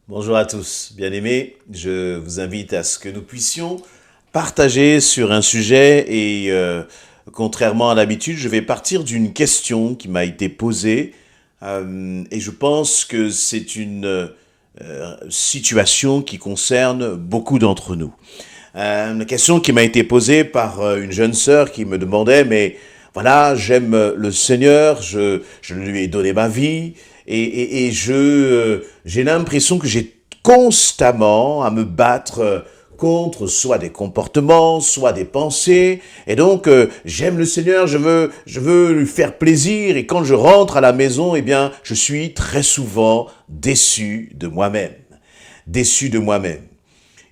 Bonjour à tous, bien-aimés. Je vous invite à ce que nous puissions partager sur un sujet et contrairement à l'habitude, je vais partir d'une question qui m'a été posée et je pense que c'est une situation qui concerne beaucoup d'entre nous. Une question qui m'a été posée par une jeune sœur qui me demandait, mais voilà, j'aime le Seigneur, je lui ai donné ma vie, j'ai l'impression que j'ai constamment à me battre contre soit des comportements, soit des pensées, et donc j'aime le Seigneur, je veux lui faire plaisir, et quand je rentre à la maison, eh bien, je suis très souvent déçu de moi-même, déçu de moi-même.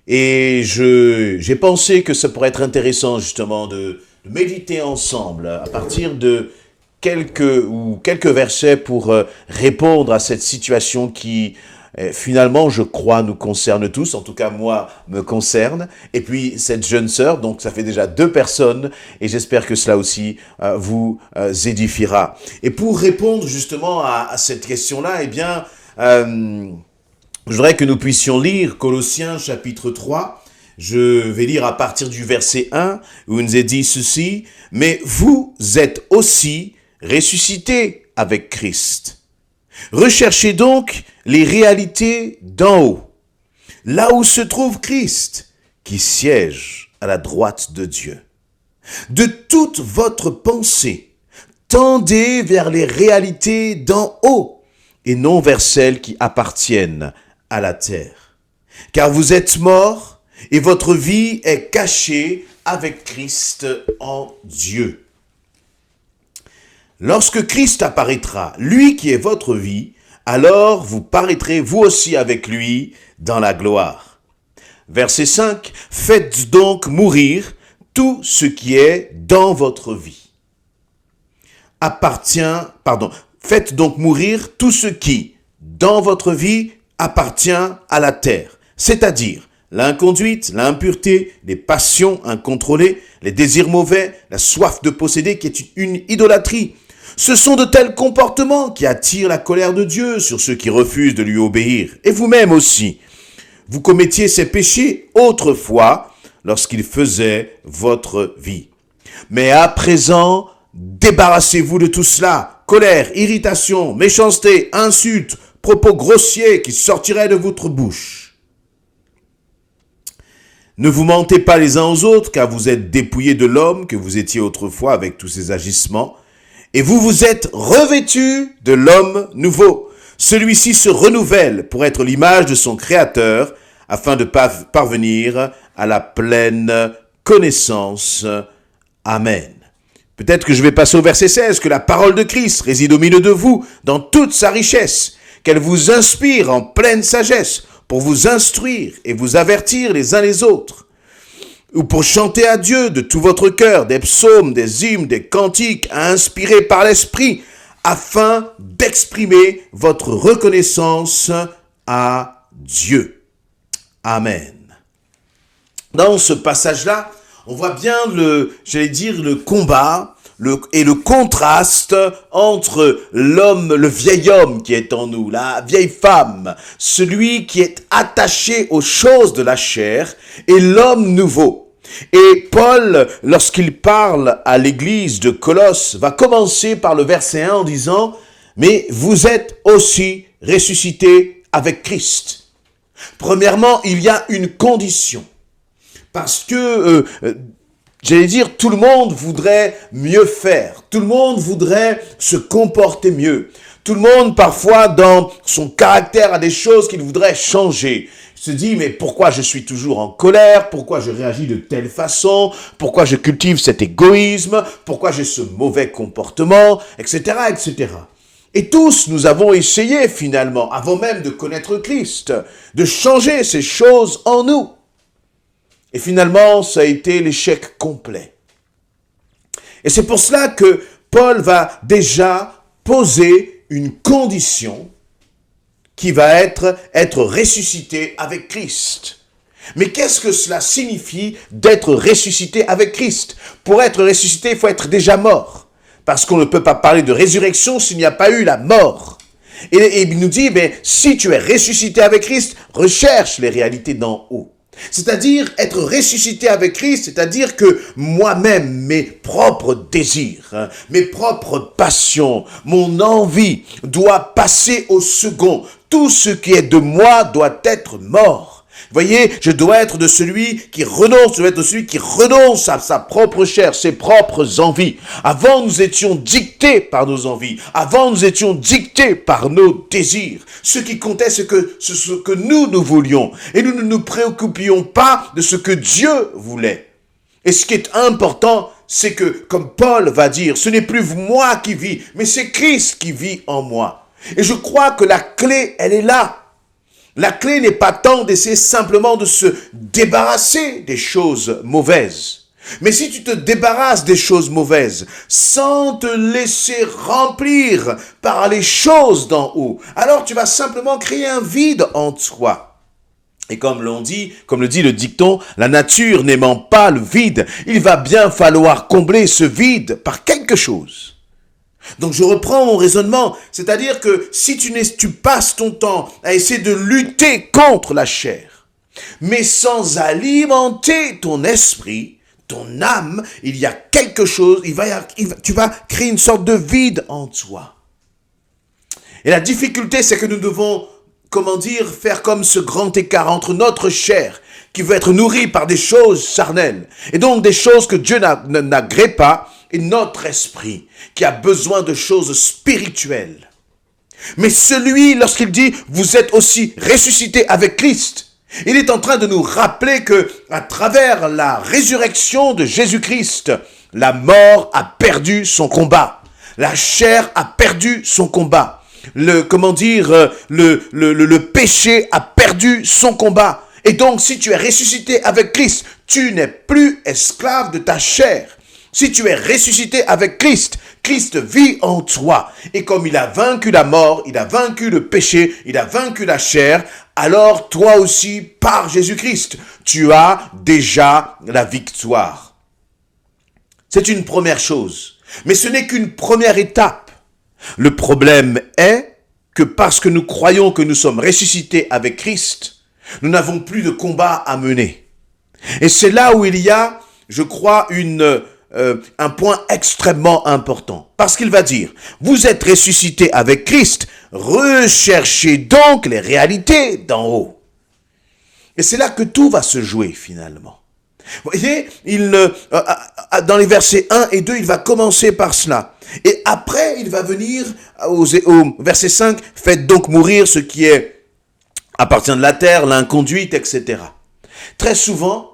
Et j'ai pensé que ça pourrait être intéressant justement de méditer ensemble à partir de quelques versets pour répondre à cette situation qui finalement je crois nous concerne tous, en tout cas moi me concerne, et puis cette jeune sœur, donc ça fait déjà 2 personnes et j'espère que cela aussi vous édifiera. Et pour répondre justement à cette question-là, eh bien je voudrais que nous puissions lire Colossiens chapitre 3. Je vais lire à partir du verset 1 où il nous est dit ceci. Mais vous êtes aussi ressuscités avec Christ. Recherchez donc les réalités d'en haut, là où se trouve Christ, qui siège à la droite de Dieu. De toute votre pensée, tendez vers les réalités d'en haut et non vers celles qui appartiennent à la terre. Car vous êtes morts et votre vie est cachée avec Christ en Dieu. Lorsque Christ apparaîtra, lui qui est votre vie, alors vous paraîtrez vous aussi avec lui dans la gloire. Verset 5. Faites donc mourir tout ce qui est dans votre vie. Faites donc mourir tout ce qui, dans votre vie, appartient à la terre, c'est-à-dire l'inconduite, l'impureté, les passions incontrôlées, les désirs mauvais, la soif de posséder qui est une idolâtrie. Ce sont de tels comportements qui attirent la colère de Dieu sur ceux qui refusent de lui obéir. Et vous-même aussi, vous commettiez ces péchés autrefois lorsqu'ils faisaient votre vie. Mais à présent, débarrassez-vous de tout cela. Colère, irritation, méchanceté, insultes, propos grossiers qui sortiraient de votre bouche. Ne vous mentez pas les uns aux autres, car vous êtes dépouillés de l'homme que vous étiez autrefois avec tous ses agissements, et vous vous êtes revêtus de l'homme nouveau. Celui-ci se renouvelle pour être l'image de son Créateur, afin de parvenir à la pleine connaissance. Amen. Peut-être que je vais passer au verset 16, que la parole de Christ réside au milieu de vous dans toute sa richesse, qu'elle vous inspire en pleine sagesse pour vous instruire et vous avertir les uns les autres, ou pour chanter à Dieu de tout votre cœur des psaumes, des hymnes, des cantiques inspirés par l'Esprit, afin d'exprimer votre reconnaissance à Dieu. Amen. Dans ce passage-là, on voit bien le combat et le contraste entre l'homme, le vieil homme qui est en nous, la vieille femme, celui qui est attaché aux choses de la chair, et l'homme nouveau. Et Paul, lorsqu'il parle à l'église de Colosse, va commencer par le verset 1 en disant « Mais vous êtes aussi ressuscités avec Christ ». Premièrement, il y a une condition. Parce que, tout le monde voudrait mieux faire. Tout le monde voudrait se comporter mieux. Tout le monde, parfois, dans son caractère, a des choses qu'il voudrait changer. Il se dit, mais pourquoi je suis toujours en colère? Pourquoi je réagis de telle façon? Pourquoi je cultive cet égoïsme? Pourquoi j'ai ce mauvais comportement? Etc., etc. Et tous, nous avons essayé, finalement, avant même de connaître Christ, de changer ces choses en nous. Et finalement, ça a été l'échec complet. Et c'est pour cela que Paul va déjà poser une condition qui va être ressuscité avec Christ. Mais qu'est-ce que cela signifie d'être ressuscité avec Christ? Pour être ressuscité, il faut être déjà mort. Parce qu'on ne peut pas parler de résurrection s'il n'y a pas eu la mort. Et il nous dit, si tu es ressuscité avec Christ, recherche les réalités d'en haut. C'est-à-dire être ressuscité avec Christ, c'est-à-dire que moi-même, mes propres désirs, mes propres passions, mon envie doit passer au second. Tout ce qui est de moi doit être mort. Voyez, je dois être de celui qui renonce, je dois être de celui qui renonce à sa propre chair, ses propres envies. Avant, nous étions dictés par nos envies. Avant, nous étions dictés par nos désirs. Ce qui comptait, c'est ce que nous voulions. Et nous ne nous préoccupions pas de ce que Dieu voulait. Et ce qui est important, c'est que, comme Paul va dire, ce n'est plus moi qui vis, mais c'est Christ qui vit en moi. Et je crois que la clé, elle est là. La clé n'est pas tant d'essayer simplement de se débarrasser des choses mauvaises. Mais si tu te débarrasses des choses mauvaises sans te laisser remplir par les choses d'en haut, alors tu vas simplement créer un vide en toi. Et comme le dit le dicton, la nature n'aimant pas le vide, il va bien falloir combler ce vide par quelque chose. Donc je reprends mon raisonnement, c'est-à-dire que si tu passes ton temps à essayer de lutter contre la chair, mais sans alimenter ton esprit, ton âme, il y a quelque chose, tu vas créer une sorte de vide en toi. Et la difficulté, c'est que nous devons, faire comme ce grand écart entre notre chair, qui veut être nourrie par des choses charnelles, et donc des choses que Dieu n'agrée pas, et notre esprit qui a besoin de choses spirituelles. Mais celui, lorsqu'il dit, vous êtes aussi ressuscité avec Christ, il est en train de nous rappeler que, à travers la résurrection de Jésus-Christ, la mort a perdu son combat. La chair a perdu son combat. Le péché a perdu son combat. Et donc, si tu es ressuscité avec Christ, tu n'es plus esclave de ta chair. Si tu es ressuscité avec Christ, Christ vit en toi. Et comme il a vaincu la mort, il a vaincu le péché, il a vaincu la chair, alors toi aussi, par Jésus-Christ, tu as déjà la victoire. C'est une première chose. Mais ce n'est qu'une première étape. Le problème est que parce que nous croyons que nous sommes ressuscités avec Christ, nous n'avons plus de combat à mener. Et c'est là où il y a, je crois, un point extrêmement important. Parce qu'il va dire, vous êtes ressuscités avec Christ, recherchez donc les réalités d'en haut. Et c'est là que tout va se jouer finalement. Vous voyez, dans les versets 1 et 2, il va commencer par cela. Et après, il va venir au verset 5, faites donc mourir ce qui appartient de la terre, l'inconduite, etc. Très souvent,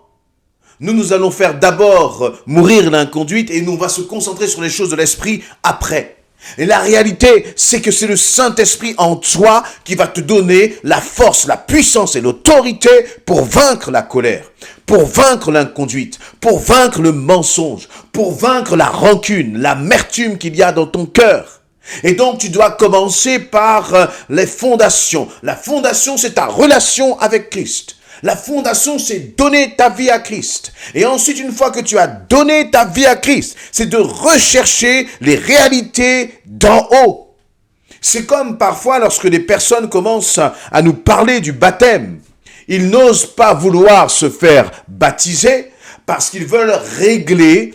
nous allons faire d'abord mourir l'inconduite et nous on va se concentrer sur les choses de l'esprit après. Et la réalité, c'est que c'est le Saint-Esprit en toi qui va te donner la force, la puissance et l'autorité pour vaincre la colère, pour vaincre l'inconduite, pour vaincre le mensonge, pour vaincre la rancune, l'amertume qu'il y a dans ton cœur. Et donc, tu dois commencer par les fondations. La fondation, c'est ta relation avec Christ. La fondation, c'est donner ta vie à Christ. Et ensuite, une fois que tu as donné ta vie à Christ, c'est de rechercher les réalités d'en haut. C'est comme parfois lorsque des personnes commencent à nous parler du baptême. Ils n'osent pas vouloir se faire baptiser parce qu'ils veulent régler,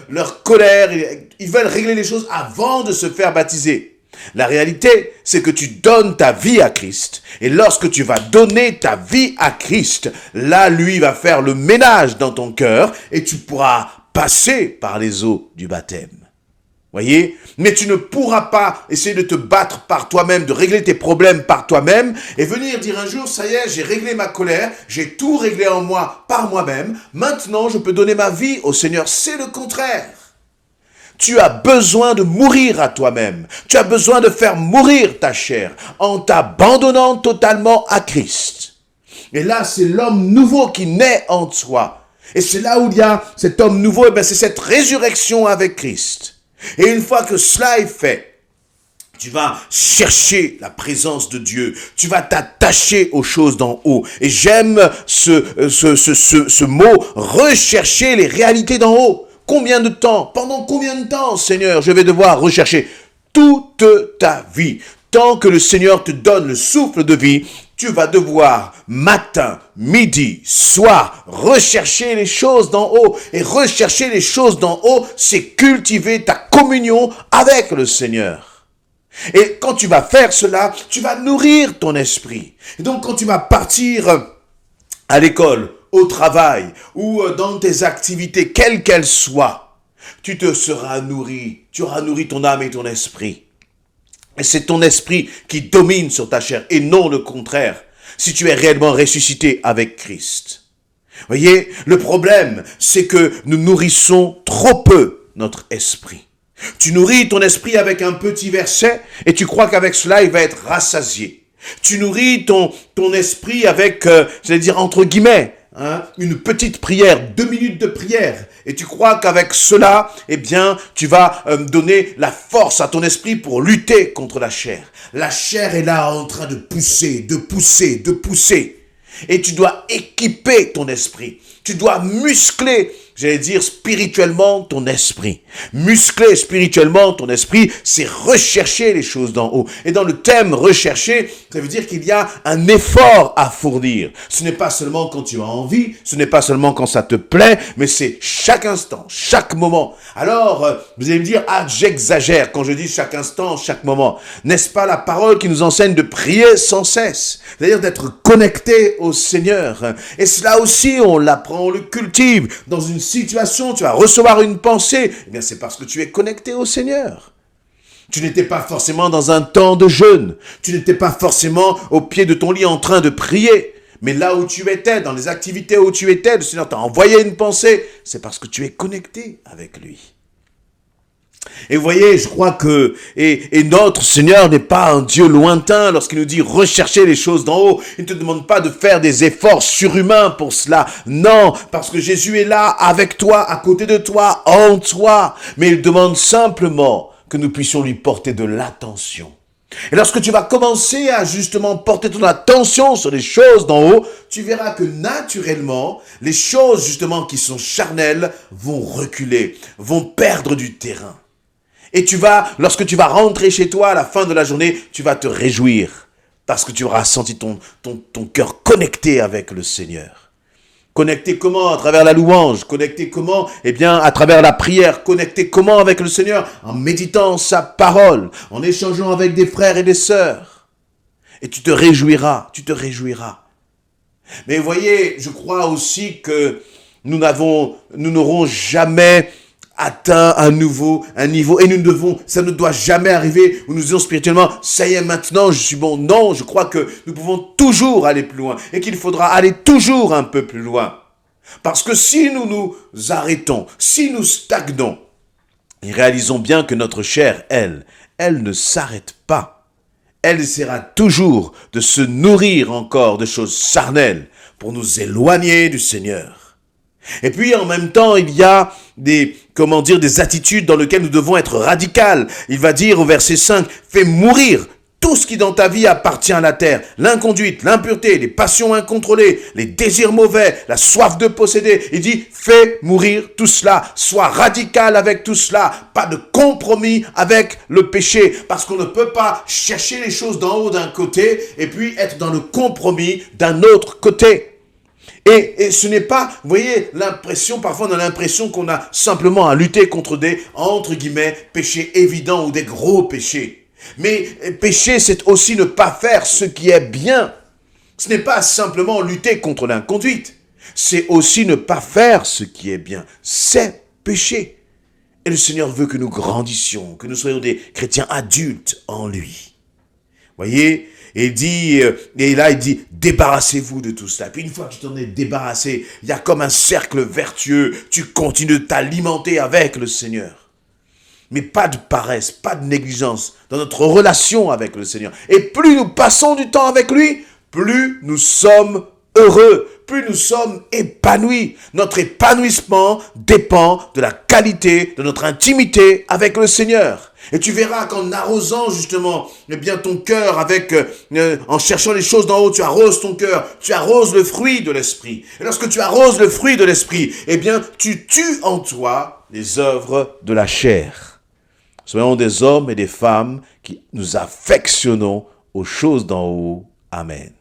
leur colère. Ils veulent régler les choses avant de se faire baptiser. La réalité, c'est que tu donnes ta vie à Christ. Et lorsque tu vas donner ta vie à Christ, là, lui va faire le ménage dans ton cœur et tu pourras passer par les eaux du baptême. Voyez? Mais tu ne pourras pas essayer de te battre par toi-même, de régler tes problèmes par toi-même et venir dire un jour, ça y est, j'ai réglé ma colère, j'ai tout réglé en moi par moi-même, maintenant je peux donner ma vie au Seigneur. C'est le contraire. Tu as besoin de mourir à toi-même. Tu as besoin de faire mourir ta chair en t'abandonnant totalement à Christ. Et là, c'est l'homme nouveau qui naît en toi. Et c'est là où il y a cet homme nouveau, c'est cette résurrection avec Christ. Et une fois que cela est fait, tu vas chercher la présence de Dieu. Tu vas t'attacher aux choses d'en haut. Et j'aime ce mot, rechercher les réalités d'en haut. Combien de temps? Pendant combien de temps, Seigneur, je vais devoir rechercher? toute ta vie. Tant que le Seigneur te donne le souffle de vie, tu vas devoir matin, midi, soir, rechercher les choses d'en haut. Et rechercher les choses d'en haut, c'est cultiver ta communion avec le Seigneur. Et quand tu vas faire cela, tu vas nourrir ton esprit. Et donc quand tu vas partir à l'école, au travail ou dans tes activités, quelles qu'elles soient, tu te seras nourri. Tu auras nourri ton âme et ton esprit. Et c'est ton esprit qui domine sur ta chair et non le contraire, si tu es réellement ressuscité avec Christ. Voyez, le problème, c'est que nous nourrissons trop peu notre esprit. Tu nourris ton esprit avec un petit verset et tu crois qu'avec cela, il va être rassasié. Tu nourris ton esprit avec, j'allais dire entre guillemets, une petite prière, 2 minutes de prière. Et tu crois qu'avec cela, eh bien, tu vas donner la force à ton esprit pour lutter contre la chair. La chair est là en train de pousser, de pousser, de pousser. Et tu dois équiper ton esprit. Tu dois muscler, j'allais dire spirituellement, ton esprit. Muscler spirituellement ton esprit, c'est rechercher les choses d'en haut. Et dans le thème rechercher, ça veut dire qu'il y a un effort à fournir. Ce n'est pas seulement quand tu as envie, ce n'est pas seulement quand ça te plaît, mais c'est chaque instant, chaque moment. Alors, vous allez me dire, j'exagère quand je dis chaque instant, chaque moment. N'est-ce pas la parole qui nous enseigne de prier sans cesse? C'est-à-dire d'être connecté au Seigneur. Et cela aussi, on l'apprend, on le cultive. Dans une situation, tu vas recevoir une pensée, eh bien c'est parce que tu es connecté au Seigneur. Tu n'étais pas forcément dans un temps de jeûne. Tu n'étais pas forcément au pied de ton lit en train de prier. Mais là où tu étais, dans les activités où tu étais, le Seigneur t'a envoyé une pensée. C'est parce que tu es connecté avec lui. Et vous voyez, je crois que et notre Seigneur n'est pas un Dieu lointain lorsqu'il nous dit rechercher les choses d'en haut. Il ne te demande pas de faire des efforts surhumains pour cela. Non, parce que Jésus est là avec toi, à côté de toi, en toi. Mais il demande simplement que nous puissions lui porter de l'attention. Et lorsque tu vas commencer à justement porter ton attention sur les choses d'en haut, tu verras que naturellement, les choses justement qui sont charnelles vont reculer, vont perdre du terrain. Et lorsque tu vas rentrer chez toi à la fin de la journée, tu vas te réjouir parce que tu auras senti ton cœur connecté avec le Seigneur. Connecté comment? À travers la louange. Connecté comment? Eh bien, à travers la prière. Connecté comment avec le Seigneur? En méditant sa parole, en échangeant avec des frères et des sœurs. Et tu te réjouiras, tu te réjouiras. Mais voyez, je crois aussi que nous n'aurons jamais atteint un niveau, et ça ne doit jamais arriver où nous disons spirituellement, ça y est, maintenant je suis bon. Non, je crois que nous pouvons toujours aller plus loin et qu'il faudra aller toujours un peu plus loin. Parce que si nous nous arrêtons, si nous stagnons, et réalisons bien que notre chair, elle ne s'arrête pas. Elle essaiera toujours de se nourrir encore de choses charnelles pour nous éloigner du Seigneur. Et puis en même temps, il y a des attitudes dans lesquelles nous devons être radicales. Il va dire au verset 5, fais mourir tout ce qui dans ta vie appartient à la terre, l'inconduite, l'impureté, les passions incontrôlées, les désirs mauvais, la soif de posséder. Il dit, fais mourir tout cela, sois radical avec tout cela, pas de compromis avec le péché, parce qu'on ne peut pas chercher les choses d'en haut d'un côté et puis être dans le compromis d'un autre côté. Et ce n'est pas, vous voyez, parfois on a l'impression qu'on a simplement à lutter contre des, entre guillemets, péchés évidents ou des gros péchés. Mais péché, c'est aussi ne pas faire ce qui est bien. Ce n'est pas simplement lutter contre l'inconduite. C'est aussi ne pas faire ce qui est bien. C'est péché. Et le Seigneur veut que nous grandissions, que nous soyons des chrétiens adultes en lui. Voyez, et là il dit, débarrassez-vous de tout cela. Puis une fois que tu t'en es débarrassé, il y a comme un cercle vertueux. Tu continues de t'alimenter avec le Seigneur. Mais pas de paresse, pas de négligence dans notre relation avec le Seigneur. Et plus nous passons du temps avec lui, plus nous sommes heureux, plus nous sommes épanouis. Notre épanouissement dépend de la qualité de notre intimité avec le Seigneur. Et tu verras qu'en arrosant justement ton cœur en cherchant les choses d'en haut, tu arroses ton cœur, tu arroses le fruit de l'esprit. Et lorsque tu arroses le fruit de l'esprit, tu tues en toi les œuvres de la chair. Soyons des hommes et des femmes qui nous affectionnons aux choses d'en haut. Amen.